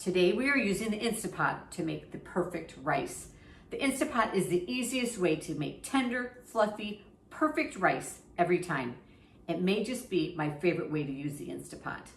Today we are using the Instant Pot to make the perfect rice. The Instant Pot is the easiest way to make tender, fluffy, perfect rice every time. It may just be my favorite way to use the Instant Pot.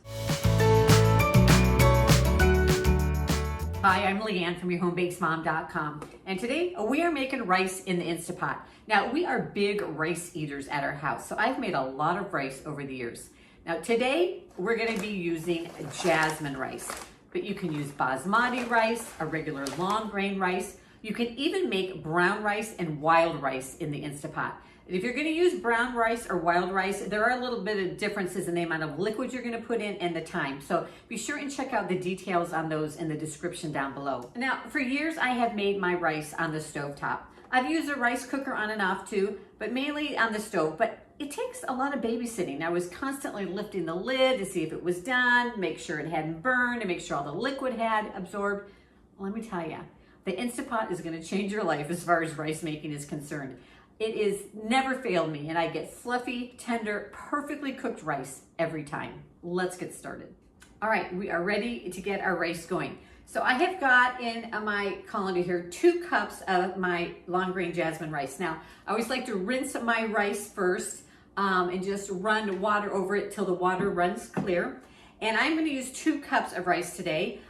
Hi, I'm Leigh from YourHomeBakesMom.com, and today we are making rice in the Instant Pot. Now, we are big rice eaters at our house, so I've made a lot of rice over the years. Now, today we're going to be using jasmine rice, but you can use basmati rice, a regular long grain rice. You can even make brown rice and wild rice in the Instant Pot. And if you're going to use brown rice or wild rice, there are a little bit of differences in the amount of liquid you're going to put in and the time. So be sure and check out the details on those in the description down below. Now, for years I have made my rice on the stovetop. I've used a rice cooker on and off too, but mainly on the stove. But it takes a lot of babysitting. I was constantly lifting the lid to see if it was done, make sure it hadn't burned, and make sure all the liquid had absorbed. Well, let me tell you, the Instant Pot is going to change your life as far as rice making is concerned. It has never failed me, and I get fluffy, tender, perfectly cooked rice every time. Let's get started. All right, we are ready to get our rice going. So I have got in my colander here 2 cups of my long grain jasmine rice. Now, I always like to rinse my rice first and just run water over it till the water runs clear. And I'm going to use 2 cups of rice today.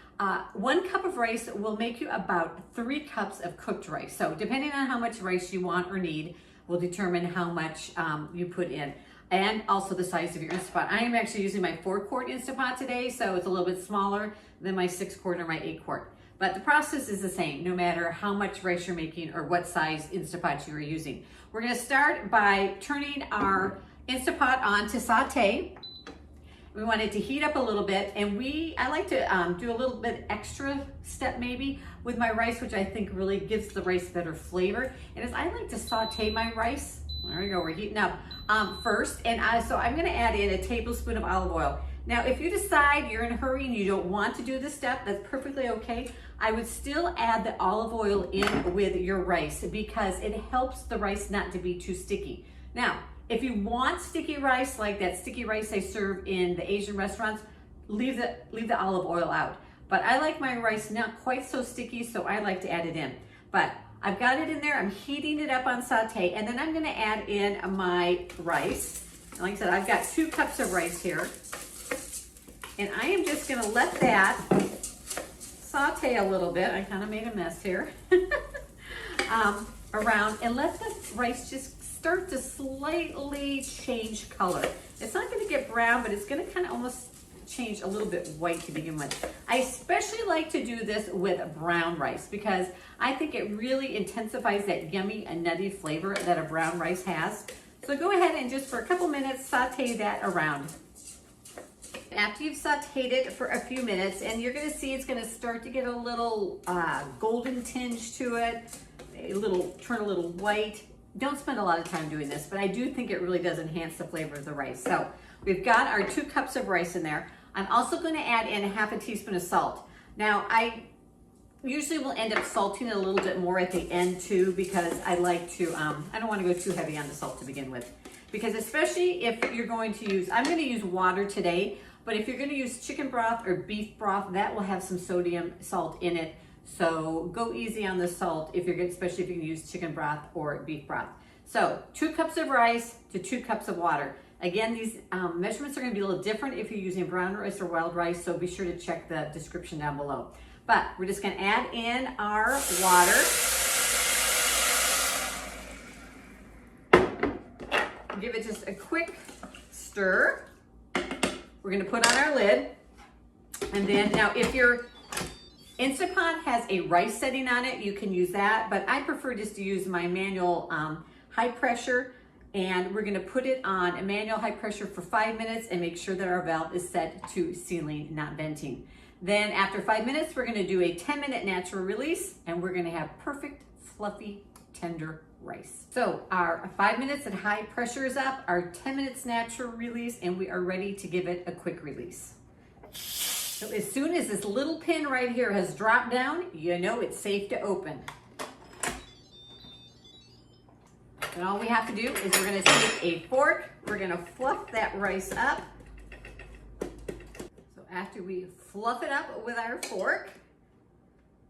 1 cup of rice will make you about 3 cups of cooked rice. So depending on how much rice you want or need will determine how much you put in, and also the size of your Instant Pot. I am actually using my 4-quart Instant Pot today, so it's a little bit smaller than my 6-quart or my 8-quart. But the process is the same, no matter how much rice you're making or what size Instant Pot you are using. We're gonna start by turning our Instant Pot on to saute. We want it to heat up a little bit, and I like to do a little bit extra step maybe with my rice, which I think really gives the rice better flavor. And as I like to saute my rice, there we go, we're heating up first. And so I'm gonna add in a tablespoon of olive oil. Now, if you decide you're in a hurry and you don't want to do this step, that's perfectly okay. I would still add the olive oil in with your rice because it helps the rice not to be too sticky. Now, if you want sticky rice, like that sticky rice they serve in the Asian restaurants, leave the olive oil out. But I like my rice not quite so sticky, so I like to add it in. But I've got it in there, I'm heating it up on saute, and then I'm gonna add in my rice. And like I said, I've got 2 cups of rice here. And I am just gonna let that saute a little bit. I kind of made a mess here. Around, and let the rice just start to slightly change color. It's not gonna get brown, but it's gonna kind of almost change a little bit white to begin with. I especially like to do this with brown rice because I think it really intensifies that yummy and nutty flavor that a brown rice has. So go ahead and just for a couple minutes saute that around. After you've sauteed it for a few minutes, and you're gonna see it's gonna start to get a little golden tinge to it, turn a little white. Don't spend a lot of time doing this, but I do think it really does enhance the flavor of the rice. So we've got our 2 cups of rice in there. I'm also going to add in ½ teaspoon of salt. Now, I usually will end up salting it a little bit more at the end too, because I like to, I don't want to go too heavy on the salt to begin with. Because especially if you're going to use, I'm going to use water today, but if you're going to use chicken broth or beef broth, that will have some sodium salt in it. So go easy on the salt if especially if you can use chicken broth or beef broth. So 2 cups of rice to 2 cups of water. Again, these measurements are going to be a little different if you're using brown rice or wild rice, so be sure to check the description down below. But we're just going to add in our water. Give it just a quick stir. We're going to put on our lid. And then now if your Instant Pot has a rice setting on it, you can use that, but I prefer just to use my manual high pressure, and we're gonna put it on a manual high pressure for 5 minutes and make sure that our valve is set to sealing, not venting. Then after 5 minutes, we're gonna do a 10-minute natural release, and we're gonna have perfect, fluffy, tender rice. So our 5 minutes at high pressure is up, our 10 minutes natural release, and we are ready to give it a quick release. So as soon as this little pin right here has dropped down, you know it's safe to open. And all we have to do is we're gonna take a fork, we're gonna fluff that rice up. So after we fluff it up with our fork.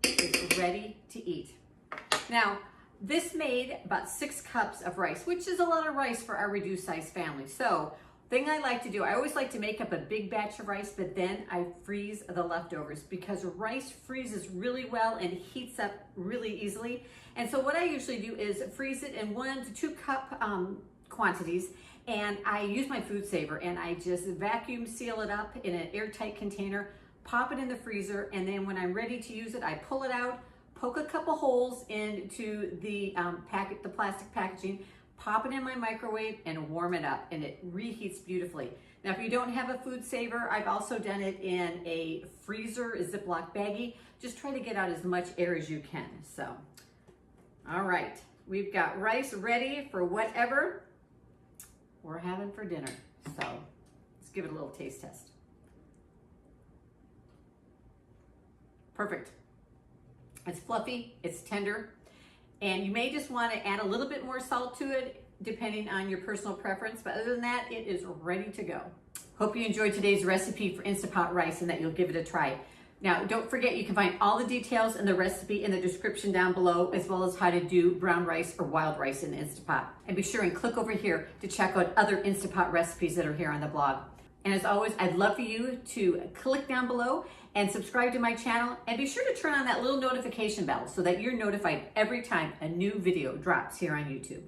It's ready to eat. Now, this made about 6 cups of rice, which is a lot of rice for our reduced size family. So, thing I like to do, I always like to make up a big batch of rice, but then I freeze the leftovers because rice freezes really well and heats up really easily. And so what I usually do is freeze it in 1 to 2 cup quantities, and I use my food saver and I just vacuum seal it up in an airtight container, pop it in the freezer, and then when I'm ready to use it, I pull it out, poke a couple holes into the the plastic packaging, pop it in my microwave and warm it up, and it reheats beautifully. Now, if you don't have a food saver, I've also done it in a freezer, a Ziploc baggie. Just try to get out as much air as you can. So, all right, we've got rice ready for whatever we're having for dinner. So, let's give it a little taste test. Perfect. It's fluffy, it's tender, and you may just want to add a little bit more salt to it depending on your personal preference, but other than that, it is ready to go. Hope you enjoyed today's recipe for Instapot rice and that you'll give it a try. Now, don't forget you can find all the details in the recipe in the description down below, as well as how to do brown rice or wild rice in the Instapot. And be sure and click over here to check out other Instapot recipes that are here on the blog. And as always, I'd love for you to click down below and subscribe to my channel, and be sure to turn on that little notification bell so that you're notified every time a new video drops here on YouTube.